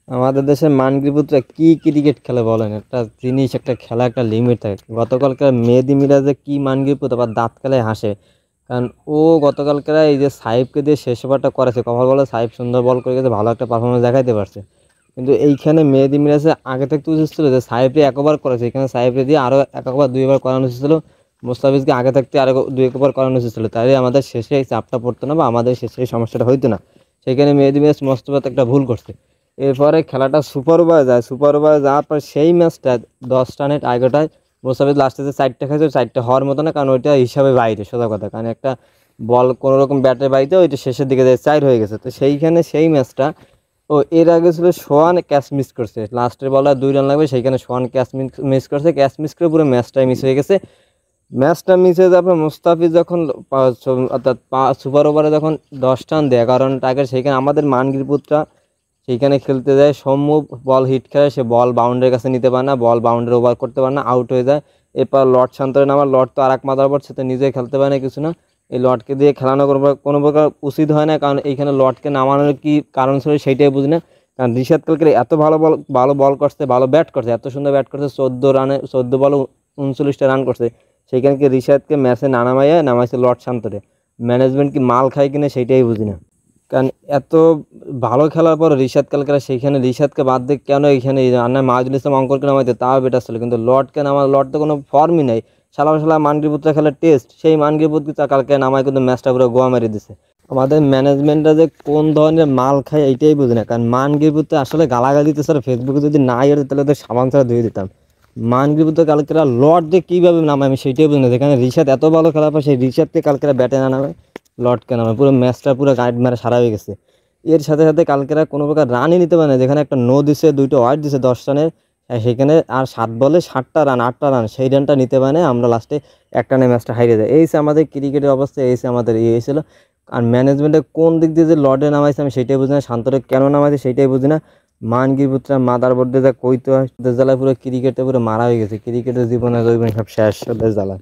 আমাদের দেশের মানগিরপুত্রা কি ক্রিকেট খেলে বলেন, একটা জিনিস, একটা খেলা, একটা লিমিট থাকে। গতকালকার মেহেদী মিরাজে কি মানগিরপুত আবার দাঁত খেলায় হাসে, কারণ ও গতকালকার এই যে সাহেবকে দিয়ে শেষ ওভারটা করেছে, কথা বলে সাহেব সুন্দর বল করে গেছে, ভালো একটা পারফরমেন্স দেখাইতে পারছে। কিন্তু এইখানে মেহেদী মিরাজে আগে থেকে উচিত ছিল যে সাহেবকে এক ওভার করেছে, এখানে সাহেবকে দিয়ে আরও এক ওভার 2 ওভার করানো উচিত ছিল। মুস্তাফিজকে আগে থাকতে আরও 2 ওভার করানো উচিত ছিল, তাই আমাদের শেষে এই চাপটা পড়তো না বা আমাদের শেষে এই সমস্যাটা হইতো না। সেখানে মেহেদী মিরাজ মস্তফাত একটা ভুল করছে। এরপরে খেলাটা সুপার ওভারে যায়, সুপার ওভারে যাওয়ার পর সেই ম্যাচটা 10 রানের টার্গেটায় মুস্তাফিজ লাস্টে যে 4টা খেয়েছে, 4টা হওয়ার মতো না, কারণ ওইটা হিসাবে বাইরে, সোজা কথা। কারণ একটা বল কোনো রকম ব্যাটের বাইতে ওইটা শেষের দিকে যায় 4 হয়ে গেছে। তো সেইখানে সেই ম্যাচটা ও এর আগে ছিল সোহান ক্যাচ মিস করছে, লাস্টের বলে 2 রান লাগবে, সেইখানে সোহান ক্যাচ মিস করছে, ক্যাচ মিস করে পুরো ম্যাচটাই মিস হয়ে গেছে। ম্যাচটা মিস হয়ে যাওয়ার পর মুস্তাফিজ যখন অর্থাৎ সুপার ওভারে যখন 10 রান দেয়, কারণ টার্গেট, সেইখানে আমাদের মানগিরপুত্রা সেইখানে খেলতে যায়, সৌম্য বল হিট খেলে, সে বল বাউন্ডারির কাছে নিতে পারে না, বল বাউন্ডারি ওভার করতে পারে না, আউট হয়ে যায়। এরপর লর্ড শান্তরে নামার, লর্ড তো আর এক মাথার উপর, সে তো নিজে খেলতে পারে না কিছু না। এই লর্ডকে দিয়ে খেলানো কোনো প্রকার উচিত হয় না, কারণ এইখানে লর্ডকে নামানোর কি কারণ ছিল সেইটাই বুঝি না। কারণ রিশাদ কালকে এত ভালো বল করছে, ভালো ব্যাট করছে, এত সুন্দর ব্যাট করছে, 14 রানে 14 বলে 39টা রান করছে। সেইখানে কি রিশাদকে ম্যাচে না নামাইছে লর্ড শান্তরে। ম্যানেজমেন্ট কি মাল খায় কিনা সেইটাই বুঝি না। কারণ এত ভালো খেলার পর রিশাদ কালকেরা সেইখানে রিশাদকে বাদ দিয়ে কেন এইখানে রান্নায় মাহিদুল ইসলাম অঙ্কনকে নামাইতে, তাও বেটার ছিল। কিন্তু লর্ডকে নামা, লর্ড তো কোনো ফর্মই নেই, শালা মানগিরপুত্রা খেলার টেস্ট, সেই মানগিরপুত্রা কালকে নামায় কিন্তু ম্যাচটা পুরো গোয়া মেরে দিছে। আমাদের ম্যানেজমেন্টটা যে কোন ধরনের মাল খায় এইটাই বুঝি না। কারণ মানগিরপুত্রা আসলে গালাগালি দিতে স্যার, ফেসবুকে যদি না এর তাহলে তো সাবান ছাড়া ধুয়ে দিতাম। মানগিরপুত্রা কালকেরা লর্ড দিয়ে কীভাবে নামায় আমি সেইটাই বুঝি না। যেখানে রিশাদ এত ভালো খেলার পর সেই রিশাদকে কালকেরা ব্যাটে না নামে, লর্ডকে নামে, পুরো ম্যাচটা পুরো গাইড মেরে সারা হয়ে গেছে। এর সাথে সাথে কালকেরা কোনো প্রকার রানই নিতে পারে না, যেখানে একটা নো দিছে, 2টো ওয়াইড দিছে 10 রানের, সেখানে আর 7 বলে 7টা রান, 8টা রান, সেই রানটা নিতে পারে না, আমরা লাস্টে 1 রানে ম্যাচটা হারিয়ে যায়। এই আমাদের ক্রিকেটের অবস্থা, এই আমাদের ইয়ে হয়েছিল। আর ম্যানেজমেন্টের কোন দিক দিয়ে যে লর্ডে নামাইছে আমি সেইটাই বুঝি না, শান্তরে কেন নামাইছে সেইটাই বুঝি না। মানগিরপুত্রা মাদার বোর্ডে যা কইতে হয়, ওদের জ্বালায় পুরো ক্রিকেটে পুরো মারা হয়ে গেছে, ক্রিকেটের জীবনে সব শেষ, ওদের জ্বালায়।